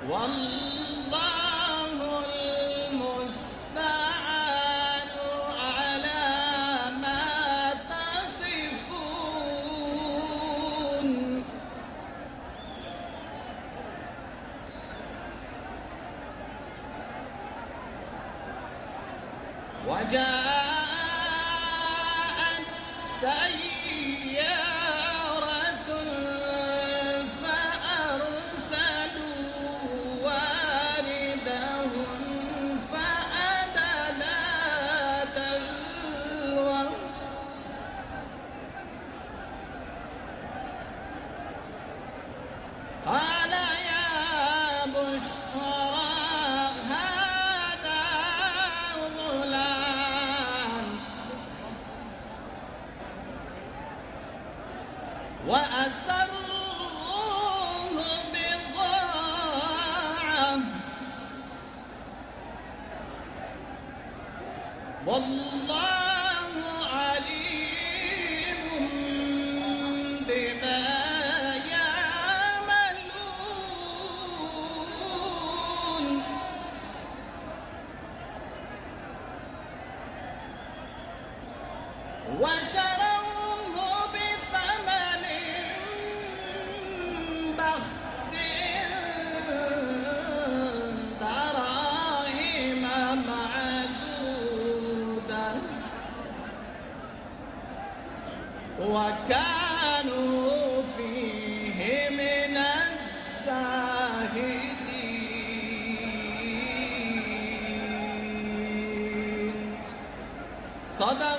والله المستعان على ما تصفون. وجاءت سيارة فأرسلوا واردهم فأدلى دلوه قال يا بشرى هذا غلام وأسروه بضاعة والله عليم بما يعملون. وشروه بثمن بخس دراهم معدودة وكانوا فيه من الزاهدين. صدق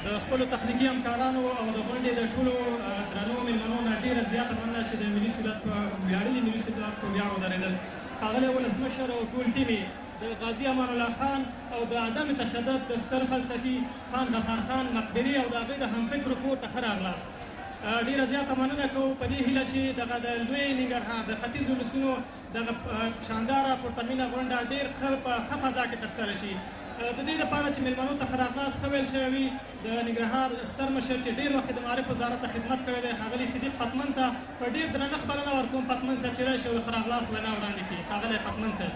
د خپلو تخنیکي همکارانو او د غونډې د ټولو درنو مېلمنو نه ډېره زیاته مننه چې د ملي سهولت په ویاړلي ملي سهولت په ویاړ ودرېدل. ښاغلی ولسمشر او ټول ټیم یې د غازي امان الله خان او د عدم تشدد د ستر فلسفي خان غفار خان مقبري او د هغې د همفکرو کور ته ښه راغلاست. ډېره زیاته مننه کوو په دې هیله چې دغه د لوی ننګرهار د ختیځو ولسونو دغه شانداره پورتمینه غونډه ډېر په ښه فضا کې ترسره شي. د دې لپاره چې میلمنو ته ښه راغلاست ښه ویل شوی وي د ننګرهار ستر مشر چې ډېر وخت د معارف وزارت ته خدمت کړی دی ښاغلي صدیق پتمن ته په ډېر درنښت بلنه ورکوم پتمن صاحب چې راشي او د ښه راغلاست وینا وړاندې کړي. ښاغلی پتمن صاحب.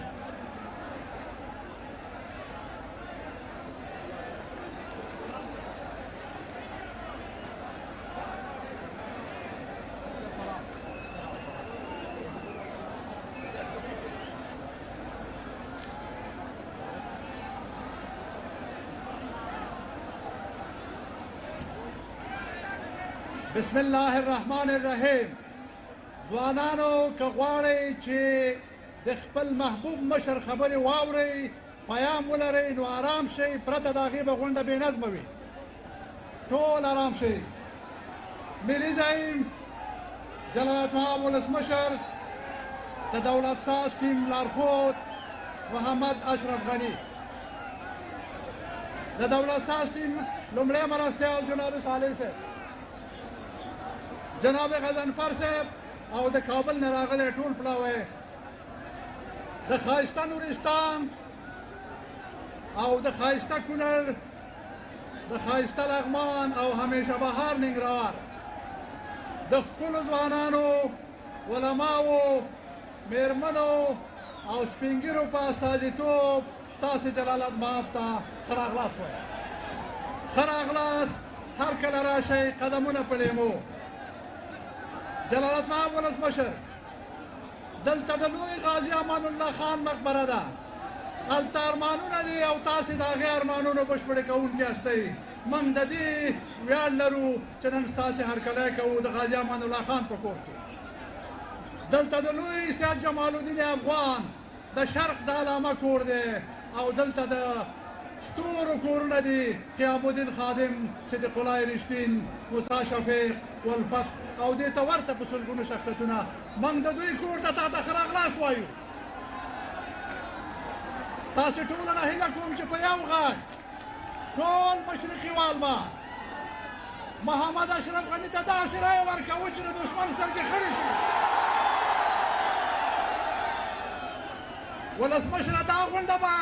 بسم الله الرحمن الرحیم. ځوانانو که غواړئ چې د خپل محبوب مشر خبرې واورئ پیام ولرئ نو آرام شئ پرته د هغې به غونډه بې نظمه وي. ټول آرام شئ. ملي زعیم جلالتمآب ولسمشر د دولت ساز ټیم لارښود محمد اشرف غني، د دولت ساز ټیم لومړی مرستیال جناب صالح صاحب، جناب غضنفر صاحب او د کابل نه راغلی ټول پلاوی، د ښایسته نورستان او د ښایسته کونړ، د ښایسته لغمان او همیشه بهار ننګرهار، د ښکلو ځوانانو، علماو، میرمنو او سپین ږیرو په استازیتوب تاسې جلالتمآب ته ښه راغلاست وایه. ښه راغلاست، هر کله راشئ، قدمونه په لیمو. جلالتمآب ولسمشر، دلته د لوی غازي امان الله خان مقبره ده. هلته ارمانونه دي او تاسې د هغې ارمانونو بشپړې کوونکي هستئ. موږ د دې ویاړ لرو چې نن ستاسې هرکلی کوو د غازي امان الله خان په کور کې. دلته د لوی سید جمال الدین افغان د شرق د علامه کور دی او دلته د ستورو کورونه دي، قیام الدین خادم، صدیق الله رښتین، موسی شفیق، والفت او دې ته ورته په سلګونو شخصیتونه. موږ د دوی کور ته تا ته ښه راغلاست وایو. تاسې ټوله نه هیله کوم چې په یو غږ ټول مشرقي والما محمد اشرف غني ته داسې رایه ورکوو چې د دښمن سترګې خړې شي. ولسمشره، دا غونډه به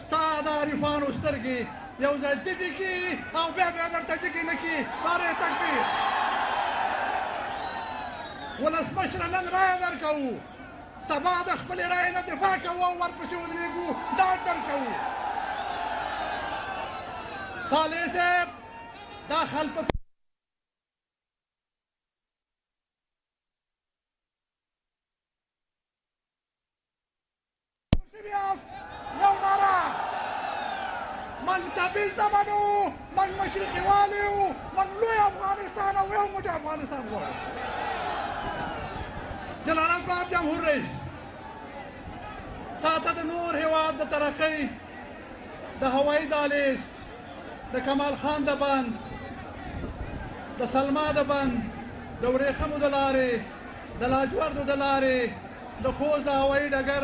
ستا د عارفانو سترګې یو ځل ټیټې کړي او بیا درته جګې نه کړي. نارې تکبیر. ولسمشره، نن رایه درکوو، سبا د خپلې رایې نه دفاع کوو او ورپسې ودرېږو، ډاډ درکوو. صالح صاحب، دا خل په یو ناره موږ تبعیض نه منو، موږ مشرقیوال یو، موږ لوی افغانستان او یو موټی افغانستان غواړو. جلالتمآب جمهور رئیس، تا ته د نور هېواد د ترقۍ، د هوایي دهلیز، د کمال خان د بند، د سلما د بند، د ورېښمو د لارې، د لاجوردو د لارې، د خوست د هوایي ډګر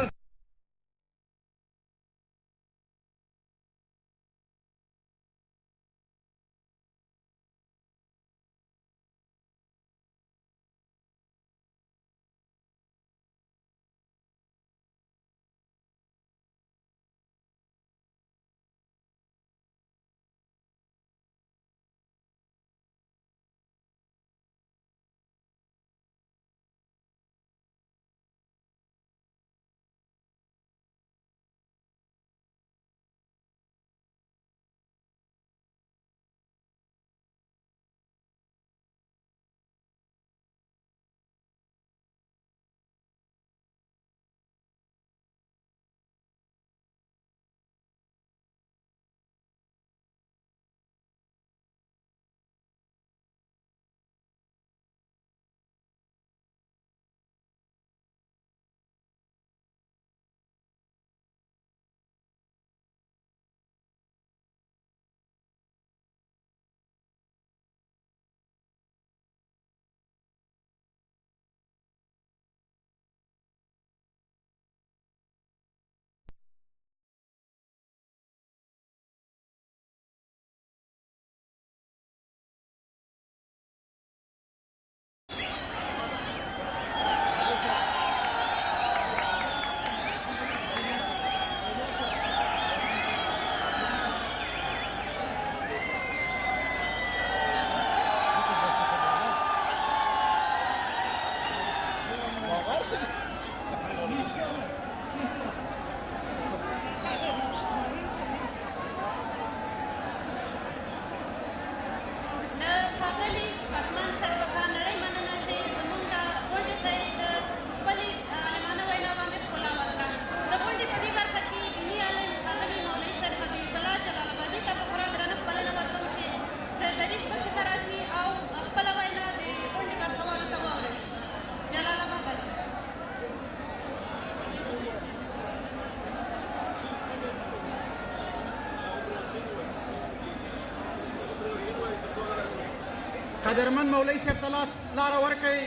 قدرمن مولوي صاحب ته لاره ورکړئ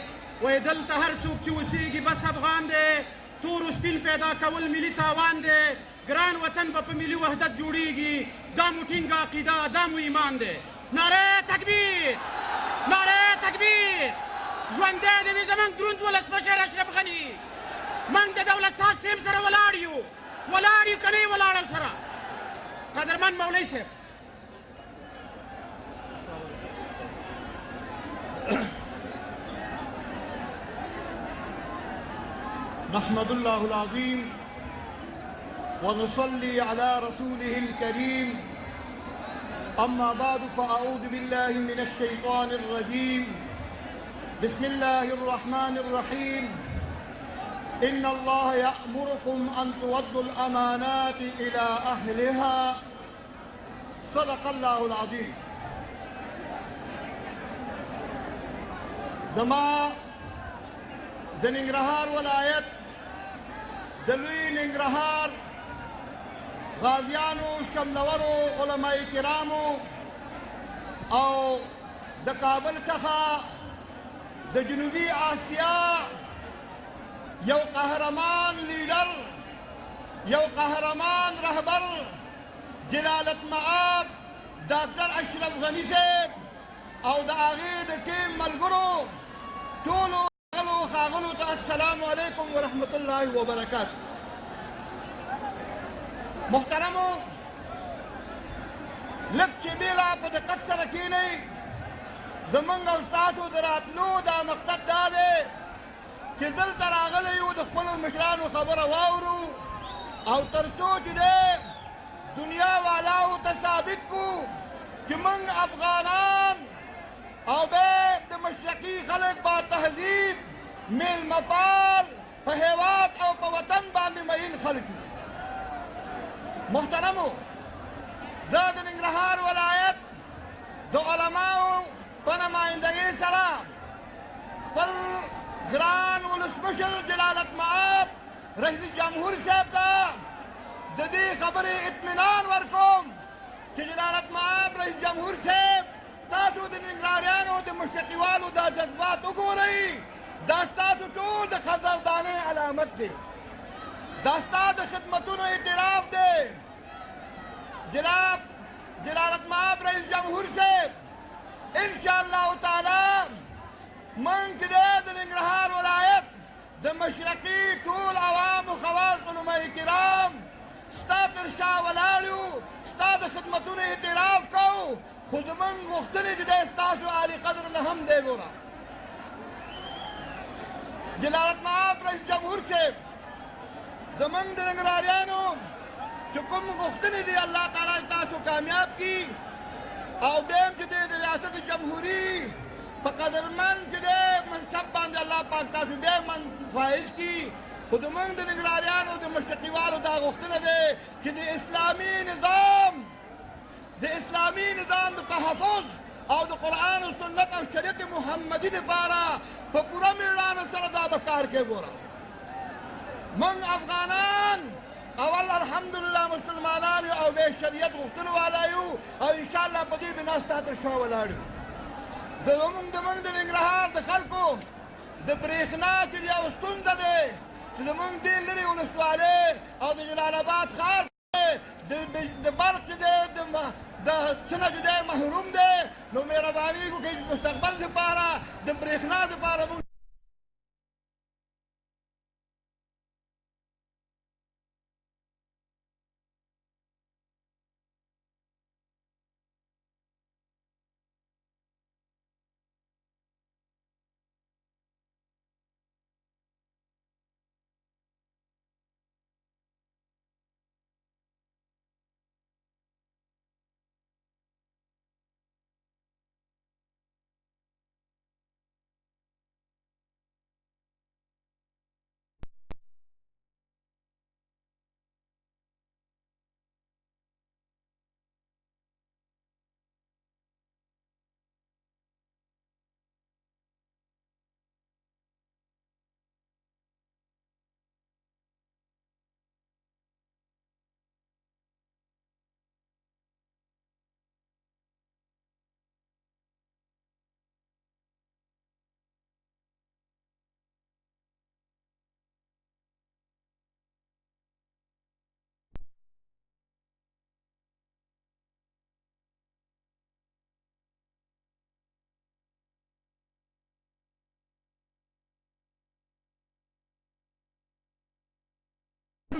وایي دلته هر څوک چې اوسېږي بس افغان دی تور و سپین پیدا کول ملي تاوان دی ګران وطن به په ملي وحدت جوړیږي دا مو ټینګه عقیده دا مو ایمان دی ناره تکبیر ناره تکبیر ژوندی دې وي زموږ دروند ولسمشر اشرف غني موږ د دولت ساز ټیم سره ولاړ یو که نه یې ولاړ سره قدرمن مولوي صاحب نحمد الله العظيم ونصلي على رسوله الكريم أما بعد فأعوذ بالله من الشيطان الرجيم بسم الله الرحمن الرحيم إن الله يأمركم أن تودوا الأمانات إلى أهلها صدق الله العظيم زما د ننګرهار ولایت د لوی ننګرهار غازیانو شملورو علماء کرامو او د کابل څخه د جنوبي آسیا یو قهرمان لیډر یو قهرمان رهبر جلالت مآب ډاکټر اشرف غني صاحب او د هغې د ټیم ملګرو ټولو ښاغلو ته السلام علیکم ورحمت الله وبرکاته محترمو لږ شیبې لا په دقت سره کښېنئ زموږ او ستاسو د راتلو دا مقصد دا دی چې دلته راغلی یو د خپلو مشرانو خبره واورو او تر څو چې دی دنیا والاو ته ثابت کړو چې موږ افغانان او بیا د مشرقي خلک با تهذیب میلمه پال په هیواد او په وطن باندې مین خلک یو محترمو زه د ننګرهار ولایت د علماو په نمایندګۍ سره خپل ګران ولسمشر جلالت مآب رئیس جمهور صاحب ته د دې خبرې اطمینان ورکوم چې جلالت مآب رئیس جمهور صاحب تاسو د ننګرهاریانو د مشرقیوالو دا جذبات وګورئ دا ستاسو ټول د قدردانۍ علامت دی دا ستا د خدمتونو اعتراف دی جناب جلالت مآب رئیس جمهور صاحب انشاءالله تعالی موږ چې دی د ننګرهار ولایت د مشرقي ټول عوامو خواص علماء کرام ستا تر شا ولاړ یو ستا د خدمتونو اعتراف کوو خو زموږ غوښتنې چې دی ستاسو عالي قدر نه هم دی ګوره جلالت مآب رئیس جمهور صاحب زموږ د ننګرهاریانو چې کوم غوښتنې دي الله تعالی تاسو کامیاب کړي او بیا هم چې دی د ریاست جمهوري په قدرمن چې دی منصب باندې الله پاک تاسو بیا هم فایز کړي خو زموږ د ننګرهاریانو د مشرقیوالو دا غوښتنه دی چې د اسلامي نظام د تحفظ او د قرآن او سنت او شریعت محمدي دپاره په پوره مېړانه سره دا به کار کوي ګوره موږ افغانان اول الحمدلله مسلمانان یو او بیا شریعت غوښتلو والا یو او انشاءالله په دې بنا ستا تر شا ولاړ یو زموږ د ننګرهار د خلکو د برېښنا چې یو ستونزه دی چې زموږ ډېر لرې ولسوالۍ او د جلال آباد ښار د برق چې دی د څه نه چې دی محروم دی نو مهرباني وکړئ مستقبل دپاره د برېښنا دپاره موږ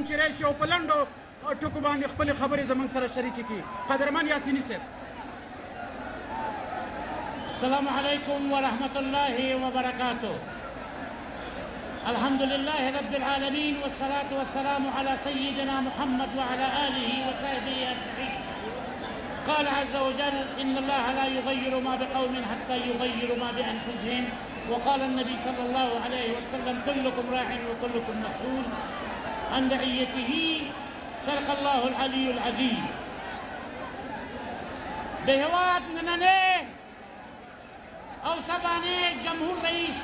چې راشي او په لنډو ټکو باندې خپلې خبرې زموږ سره شریکې کړي. قدرمن یاسیني صاحب. السلام عليكم ورحمة الله وبركاته. الحمد لله رب العالمين والصلاة والسلام على سيدنا محمد وعلى آله وصحبه أجمعين. قال عز وجل إن الله لا يغير ما بقوم حتى يغيروا ما بأنفسهم. وقال النبي صلى الله عليه وسلم كلكم راع وكلكم مسؤول عن رعيته. صدق الله العلي العظيم. بهوات نننه او سبانه جمهور رئیس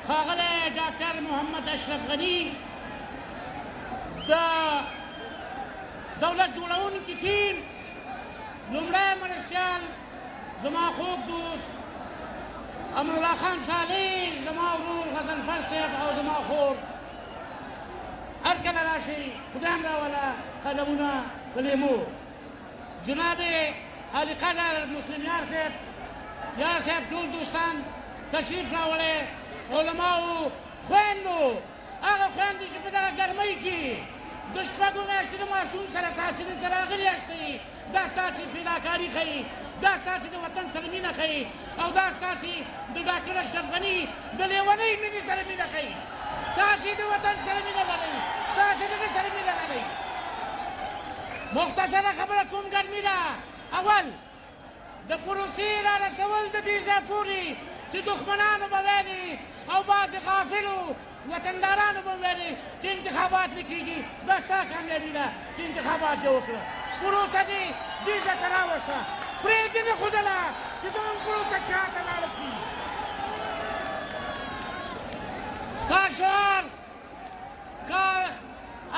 ښاغلی ډاکټر محمد اشرف غني د دولت جوړونکي ټیم لومړی مرستیال زما خوږ دوست امرالله خان صالح، زما ورور غضنفر صاحب او زما خور هر کله راشئ خدای هم راوله قدمونه په لیمو. جناب علي قدر مسلم یار صاحب، یار صاحب ټول دوستان تشریف راوړی، علماو، خویندو، هغه خویندې چې په دغه ګرمۍ کې د شپږو میاشتې د ماشوم سره تاسې دلته راغلي یاستئ، دا ستاسې فداکاري ښیي، دا ستاسې د وطن سره مینه ښیي او دا ستاسې د ډاکټر اشرف غني د لیونۍ مینې سره مینه ښیي. تاسې د وطن سره مینه لرئ، تاسې دغه سره مینه لرئ. مختصره خبره کوم ګرمي ده. اول د پروسې را رسول د دې ځای پورې چې دښمنانو به ویلي او بعضې غافلو وطندارانو به ویلي چې انتخابات نه کېږي، دا ستا کامیابي ده چې انتخابات دې وکړه. پروسه دې دې ځای ته راوسته، پرېږدې نه ښودله چې زموږ پروسه چا ته لاړه کړي. ستا شعار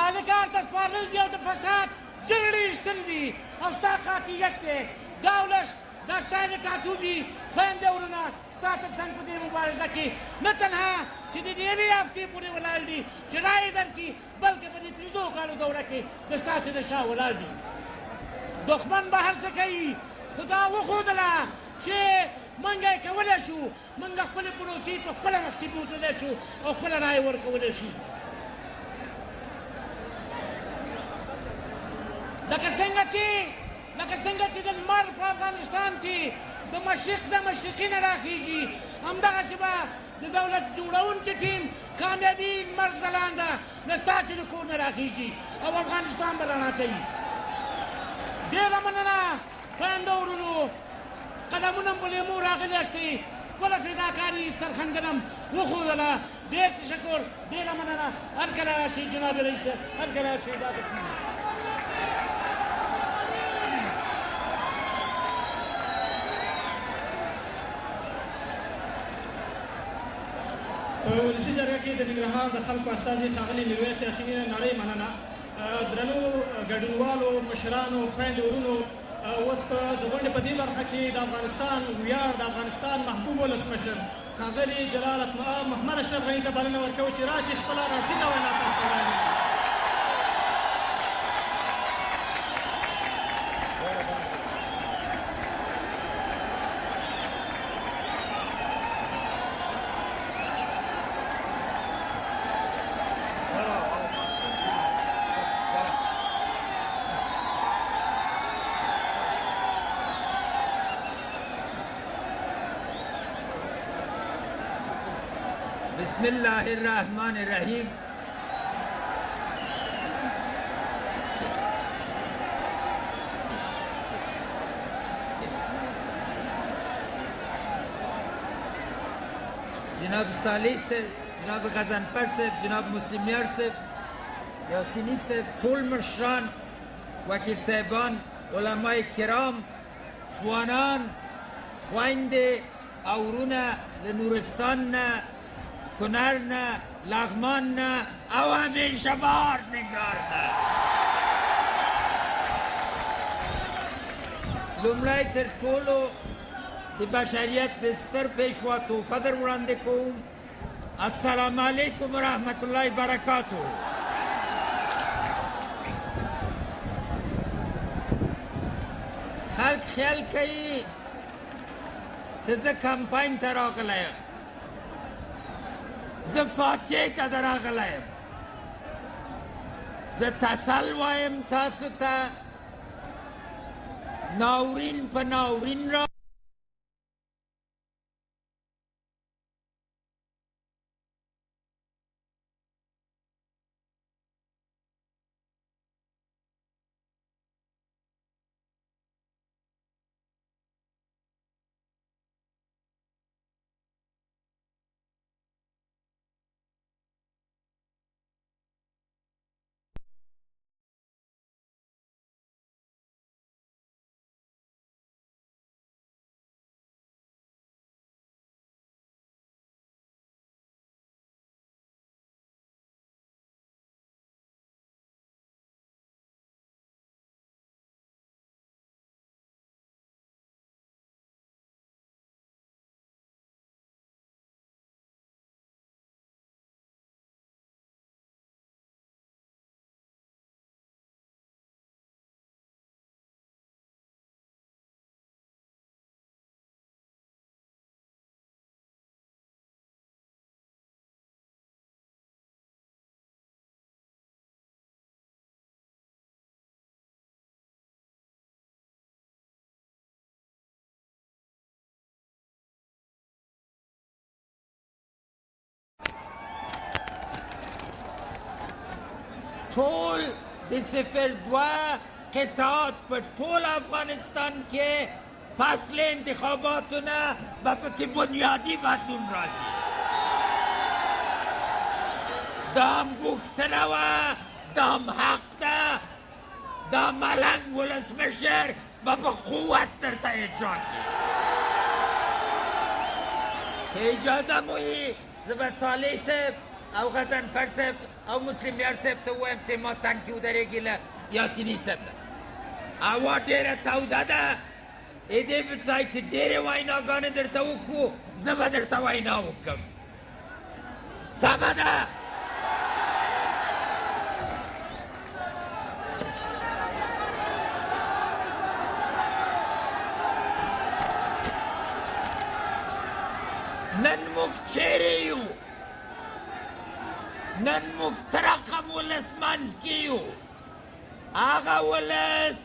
اهل کار ته سپارلل دي او د فساد جګړې ایستل دي او ستا قاطعیت دی. دا ولس دا ستا د ټاټوبي خویندې ورونه ستا تر څنګ په دې مبارزه کې نه تنها چې د دې یوې هفتې پورې ولاړ دي چې رایې درکړي، بلکې په دې 5 کالو دوره کې د ستاسې د شا ولاړ دي. دښمن به هر څه کوي، خو دا وښودله چې موږ یې کولی شو، موږ خپلې پروسې په خپله مخکې بوتلی شو او خپله رایې ورکولی شو. لکه څنګه چې د لمر په افغانستان کې د مشرق د مشرقي نه راخیږي، همدغسې به د دولت جوړونکي ټیم کامیابي لمر ځلانده له ستاسې د کور نه راخیږي او افغانستان به رڼا کوي. ډېره مننه خویندو ورونو، قدمونه م په لیمو راغلي یاستئ، خپله فداکاري سرښندنه م وښودله. ډېر تشکر، ډېره مننه. هر کله راشئ جناب رئیس صاحب، هر کله راشئ. په ولسي جرګه کې د ننګرهار د خلکو استازي ښاغلي میرویس یاسیني نړۍ مننه. درنو ګډونوالو، مشرانو، خویندو ورونو، اوس په د غونډې په دې برخه کې د افغانستان ویاړ، د افغانستان محبوب ولسمشر ښاغلي جلال المآب محمد اشرف غني ته بلنه ورکوو چې راشي خپله راټیزه وینا تاسو ته وړاندې کړي. بسم الله الرحمن الرحیم. جناب صالح صاحب، جناب غضنفر صاحب، جناب مسلم یار صاحب، یاسینی صاحب، ټول مشران، وکیل صاحبان، علمای کرام، ځوانان، خویندې او ورونه له نورستان نه، کنر نه، لغمان نه او همیشه بهار ننګرهار نه. لومړی تر ټولو د بشریت د ستر پیشوا تحفه در وړاندې کوم. السلام علیکم ورحمت الله وبرکاتو. خلک خیال کوي چې زه کمپاین ته راغلی یم، زه فاتحې ته در راغلی یم. زه تسل وایم تاسو ته ناورین په ناورین را ټول د صفر دوه قطعات په ټول افغانستان کې فصل انتخاباتو نه به پکې بنیادي بدلون راځي. دا هم غوښتنه وه، دا هم حق ده، دا ملنګ ولسمشر به په قوت درته اجرا کړي. که اجازه مو وي زه به صالح صاحب او غضنفر صاحب او مسلم یار صاحب ته ووایم چې ما څنګ کې ودرېږي له یاسیني صاحب نه. هوا ډېره توده ده، د دې په ځای چې ډېرې ویناګانې درته وکړو زه به درته وینا وکړم. سمه ده؟ نن موږ چیرې یو؟ نن موږ څه رقم ولس منځ کې یو؟ هغه ولس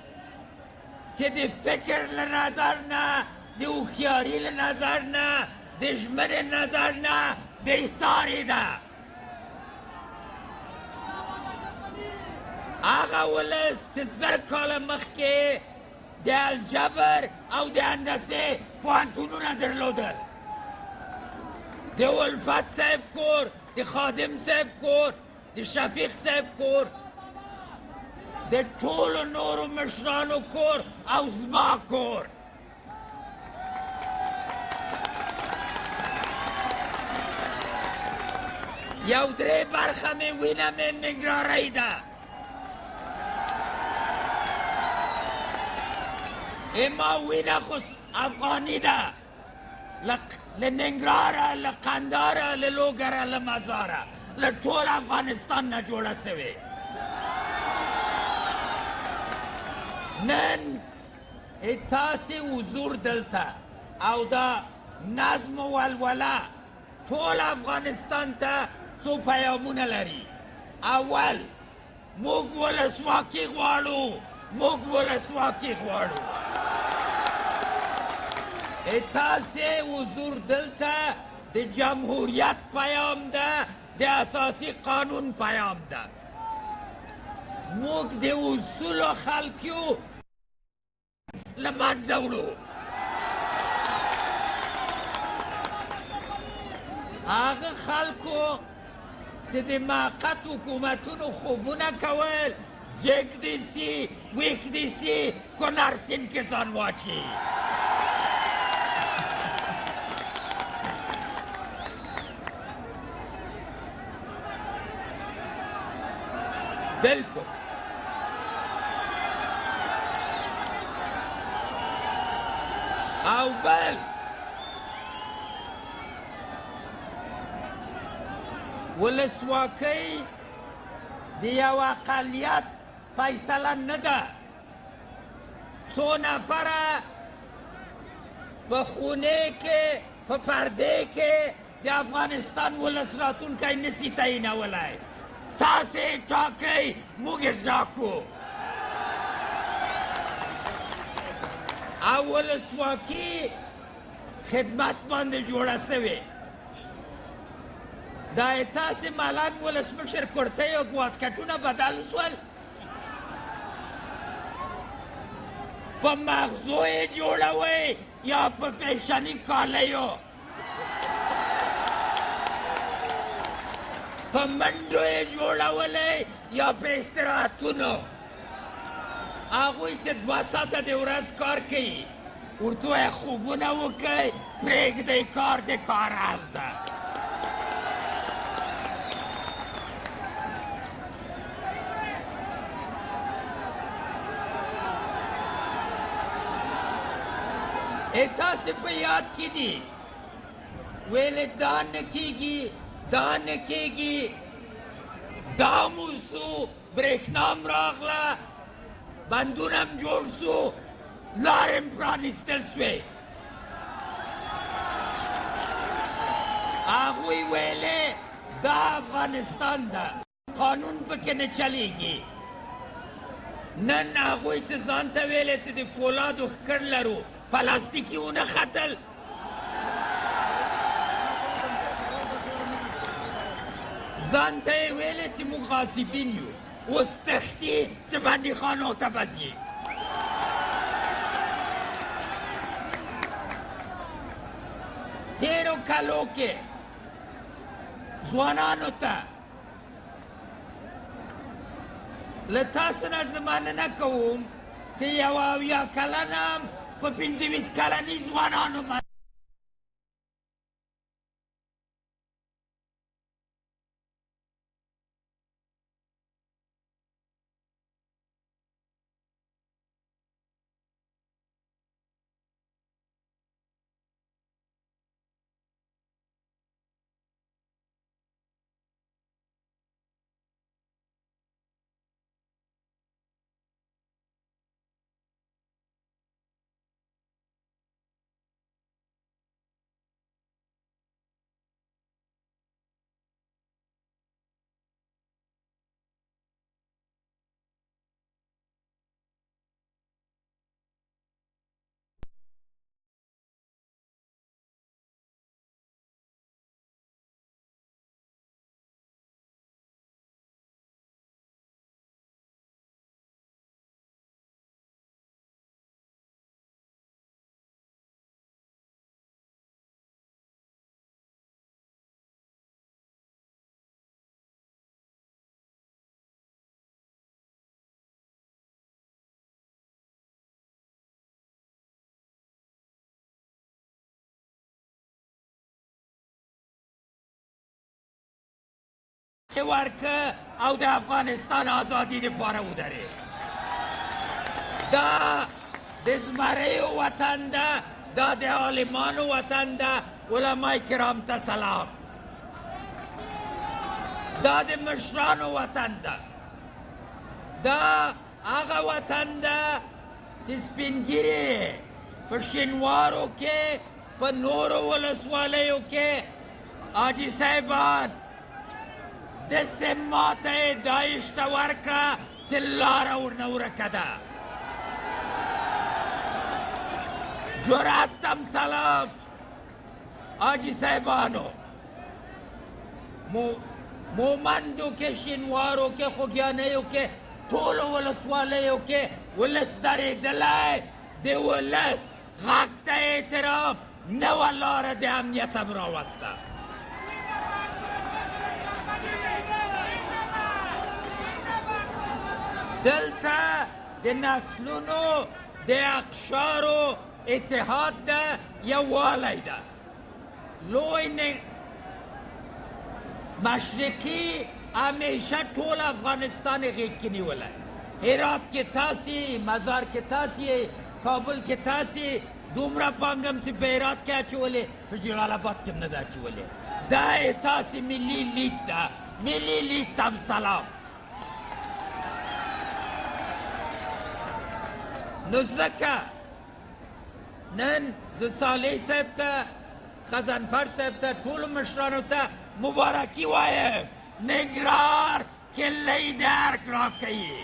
چې د فکر له نظر نه، د هوښیاري له نظر نه، د ژمنې نظر نه بېسارې ده. هغه ولس چې 1000 کاله مخکې د الجبر او د هندسې پوهنتونونه درلودل، د الفت صاحب کور، د خادم صاحب کور، د شفیق صاحب کور، د ټولو نورو مشرانو کور او زما کور. یو 3 برخه مې وینه مې ننګرهارۍ ده. اما وینه خو افغاني ده، له ننګرهاره، له قنداره، له لوګره، له مزاره، له ټول افغانستان نه جوړه سوې. نن تاسې حضور دلته او دا نظم و ولوله ټول افغانستان ته څو پیامونه لري. اول، موږ ولسواکي غواړو، موږ ولسواکي غواړو. تاسې حضور دلته د جمهوریت پیام ده، د اساسي قانون پیام ده. موږ د اصولو خلک یو، له منځه وړو. هغه خلکو چې د موقت حکومتونو خوبونه کول، جګ دې سي، ویښ دې سي، کنړ سیند کې ځان واچي. بالکل. او بل، ولسواکۍ د یو اقلیت فیصله نه ده. څو نفره په خونې کې، په پردې کې د افغانستان ولس راتلونکی نسي تعینولی. تاسې ټاکئ موږ یې ټاکو او ولسواکي خدمت باندې جوړه سوې دا یې تاسې ملنګ ولسمشر کرتۍ او واسکټونه بدل سول په مغزو یې جوړوئ یا په فیشني کالیو په منډو یې جوړولی یا په استراحتونو هغوی چې 2 ساعته د ورځ کار کوي ورته وایه خوبونه وکئ پرېږدئ کار د کارر ده تاسې په یاد کې دي ویلې دا نه کېږي دا نه کېږي دا موسو برېښنا م راغله بندونه م جوړ سو لارې م پرانیستل سوې هغوی ویلې دا افغانستان ده قانون پکې نه چلیږي نن هغوی چې ځان ته ویلې چې د فولادو ښکر لرو پلاستیکي ونه ختل ځان ته یې ویلې چې موږ غاصبین یو اوس تښتي چې بندیخانو ته به ځي تیرو کلو کې ځوانانو ته له تاسو نه زه مننه کوم چې 1 کلنه په 25 کلني ځوانانو باندې ورکه او د افغانستان آزادي دپاره ودرېد دا د زمریو وطن ده دا د عالمانو وطن ده علما کرام ته سلام دا د مشرانو وطن ده دا هغه وطن ده چې سپین ږیرې په شینوارو کې په نورو ولسوالیو کې حاجي صاحبان دسې ماته یې دایش ته ورکړه چې لاره ورنه ورکه ده جرأت تم سلام حاجي صاحبانو مومندو کې شینوارو کې خوږیانیو کې ټولو ولسوالیو کې ولس درېدلی د ولس غږ ته احترام نوه لاره د امنیت هم راوسته دلته د نسلونو د اقشارو اتحاد ده یووالی ده لوی مشرقي همیشه ټول افغانستان غیږ کې نیولی هرات کې تاسې مزار کې تاسې کابل کې تاسې دومره پانګم چې په هرات کې اچولې په جلال آباد کې هم نه ده اچولې دا یې تاسې ملي لید ده ملي لید ته هم سلام نو ځکه نن زه صالح صاحب ته غضنفر صاحب ته ټولو مشرانو ته مبارکي وایم ننګرهار کلی د ارک را کوي،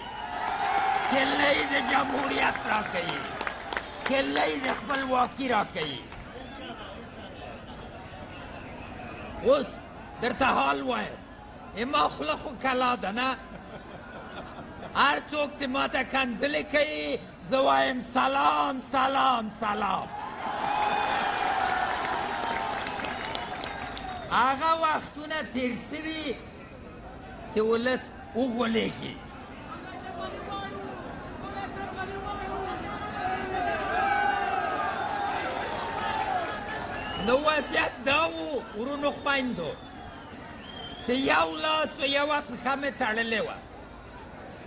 کلی د جمهوریت را کوي، کلی د خپلواکي را کوي. اوس درته حال وایم، اما خوله خو کلا ده نه. هر څوک چې ماته کنځلې کوي زه وایم سلام سلام سلام. هغه وختونه تیر سوي چې ولس وغولېږي. نو وضعیت دا و ورونو خویندو چې یو لاس و یوه پښه مې تړلې وه،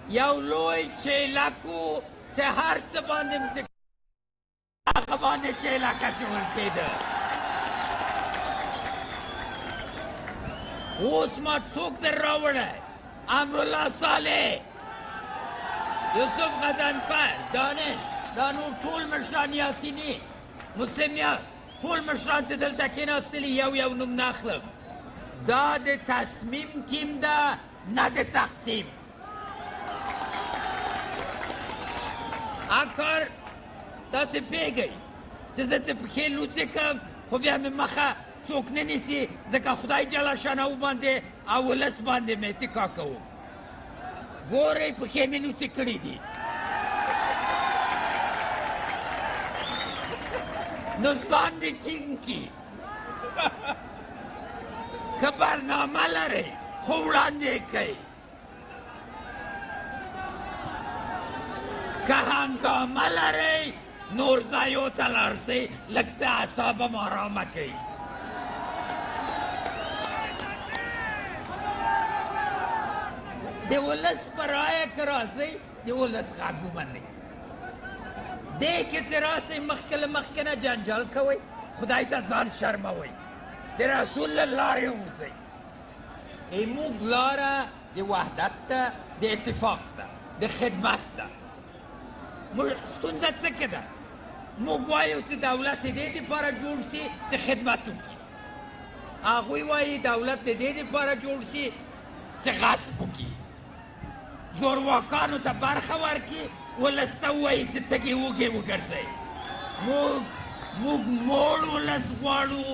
یو لوی چیلک و چې هر څه باندې م چې هغه باندې چیلکه جوړ کېده. اوس ما څوک در راوړی؟ امرالله صالح، یوسف غضنفر، دانش، دا نور ټول مشران، یاسیني، مسلمیان، ټول مشران چې دلته کېناستلي یو یو نوم نه اخلم. دا د تصمیم ټیم ده نه د تقسیم. کار تاسې پوهېږئ چې زه چې پښې لوڅې کړم خو بیا مې مخه څوک نه نیسي، ځکه خدای جل شانه باندې او ولس باندې مې اتکا کوم. ګورئ پښې مې لوڅې کړي دي. نو ځان دې ټینګ کړي. که برنامه لرئ خو وړاندې کړئ، که هنګامه لرئ نور ځایو ته لاړ شئ، لږ څه اعصاب هم ارامه کړئ. د ولس په رایه که راځئ د ولس غږ ومنئ. دې کې چې راسئ مخکې له مخکې نه جنجال کوئ، خدای ته ځان شرموئ، د رسول له لارې ووځئ. موږ لاره د وحدت ده، د اتفاق ده، د خدمت ده. ستونزه څه کې ده؟ موږ وایو چې دولت د دې دپاره جوړ سي چې خدمت وکړي، هغوی وایي دولت د دې دپاره جوړ سي چې غصب وکړي، زورواکانو ته برخه ورکړي، ولس ته ووایي چې تږي وږي وګرځئ. موږ موړ ولس غواړو،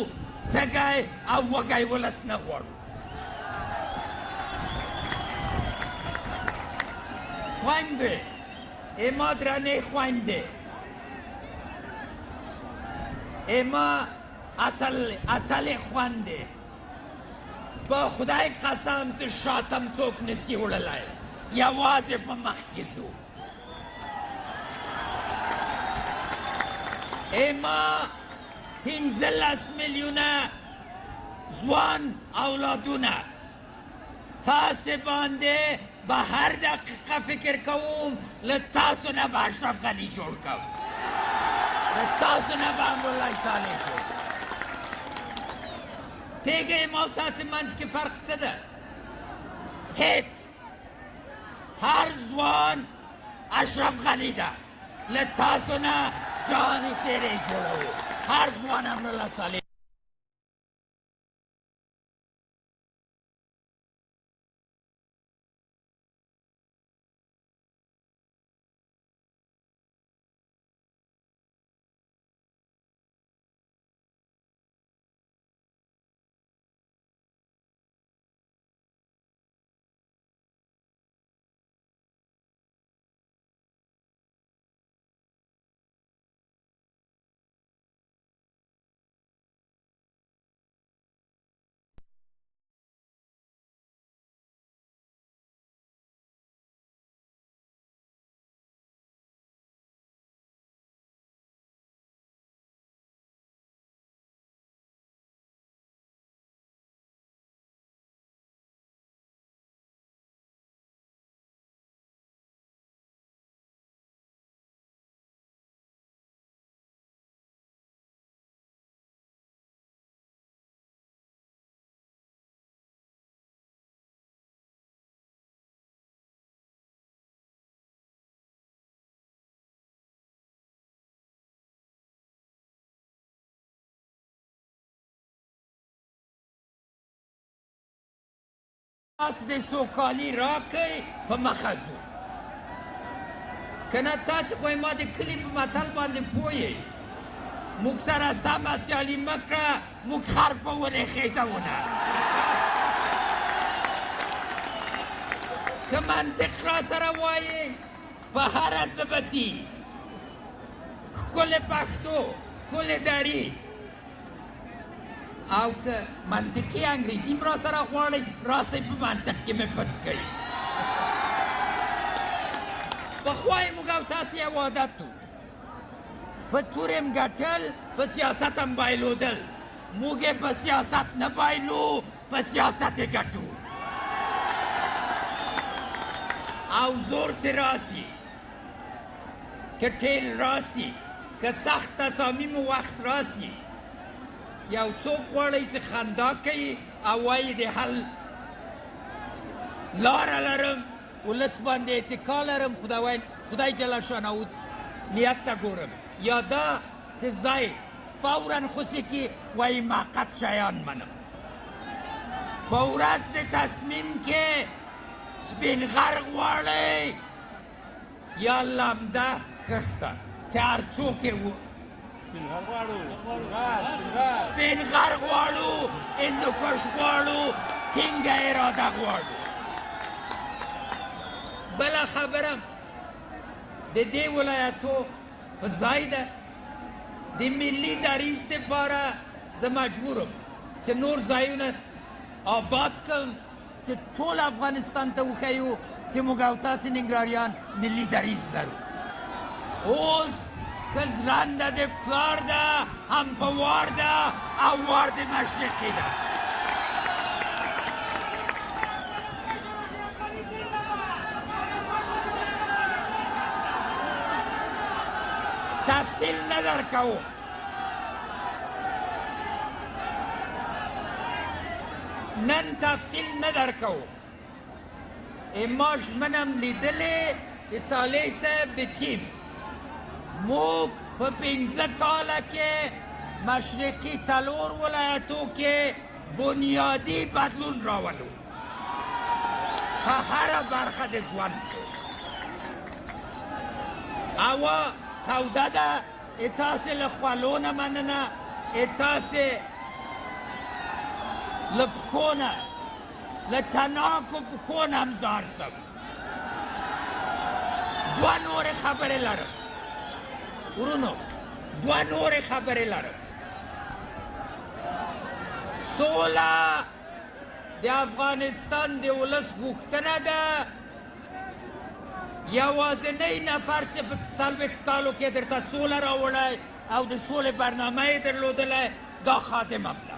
تږی او وږی ولس نه غواړو. خویندې، اما درنې خویندې، اما اتلې خویندې، په خدای قسم چې شاتم څوک نسي وړلی، یوازې په مخکې ځو. اما 15 میلیونه ځوان اولادونه تاسې باندې به هر دقیقه فکر کوم، له تاسو نه به اشرف غني جوړ کوم، له تاسو نه به امرالله صالح جوړ کوم. پوهېږئ ما او تاسې منځ کې فرق څه ده؟ هېڅ. هر ځوان اشرف غني ده، له تاسو نه جهاني څېرې جوړوو. هر ځوان امرالله صالح لاس د سوکالي راکئ په مخه ځو که نه تاسې خو ما د کلي په متل باندې پوه یې موږ سره سمه سیالي مه کړه موږ خر په ونې خیزونه که منطق را سره وایې په هره ژبه ځي ښکلې پښتو ښکلې دري او که منطقي انګریزي م را سره غواړئ راسئ په منطق کې مې پڅ کوي پخوا یې موږ او تاسې یو عادت و په تور یم ګټل په سیاست هم بایلودل موږ یې په سیاست نه بایلو په سیاست یې ګټو او زور چې راسي که ټیل راسي که سخت تصامیمو وخت راسي یو څوک غواړئ چې خندا کوي او وایي د حل لاره لرم ولس باندې اتکا لرم خدای جل شانه نیت ته ګورم یا دا چې ځای فورا خوشي کې وایي موقت شیان منم په ورځ د تصمیم کې سپین غر غواړئ یا لمده خښته چې هر څوک یې سپین غر غواړو هندوکش غواړو ټینګه اراده غواړو بله خبره د دې ولایتو په ځای ده د ملي دریځ دپاره زه مجبورم چې نور ځایونه آباد کړم چې ټول افغانستان ته وښیو چې موږ او تاسې ننګراریان ملي دریځ لرو اوس که زرنده د پلار ده هم په وار ده او وار د مشرقي ده تفصیل نه درکوم نن تفصیل نه درکوم ما ژمنم لیدلې د صالح صاحب د ټیم موږ په 15 کاله کې مشرقي 4 ولایتو کې بنیادي بدلون راولو په هره برخه د ژوند کې هوا توده ده تاسې له خولو نه مننه تاسې له پښو نه له تناکو پښو نه هم زار سم دوه نورې خبرې لرم ورونو دوه نورې خبرې لرم سوله د افغانستان د ولس غوښتنه ده یوازینی نفر چې په 40 کالو کې درته سوله راوړی او د سولې برنامه یې درلودلی دا خادم ابله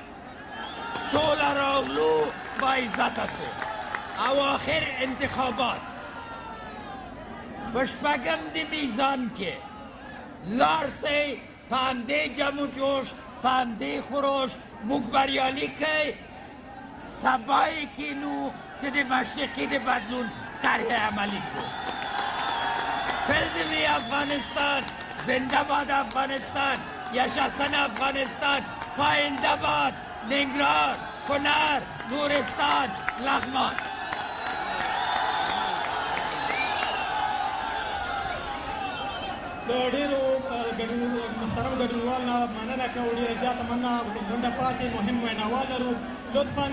سوله راغلو با عزته سو او آخر انتخابات په شپږم د میزان کې لاړ سئ په همدې جم و جوش په همدې خروش موږ بریالي کوي سبا یې کینو چې د مشرقي د بدلون طرح عملی کړو فلزمی افغانستان زنده باد افغانستان یشسن افغانستان پاینده باد ننگرهار کنر نورستان لغمان د ډېرو محترم ګډونوال نه مننه کوو ډېره زیاته مننه غونډه پاتې مهم ویناوال لرو لطفا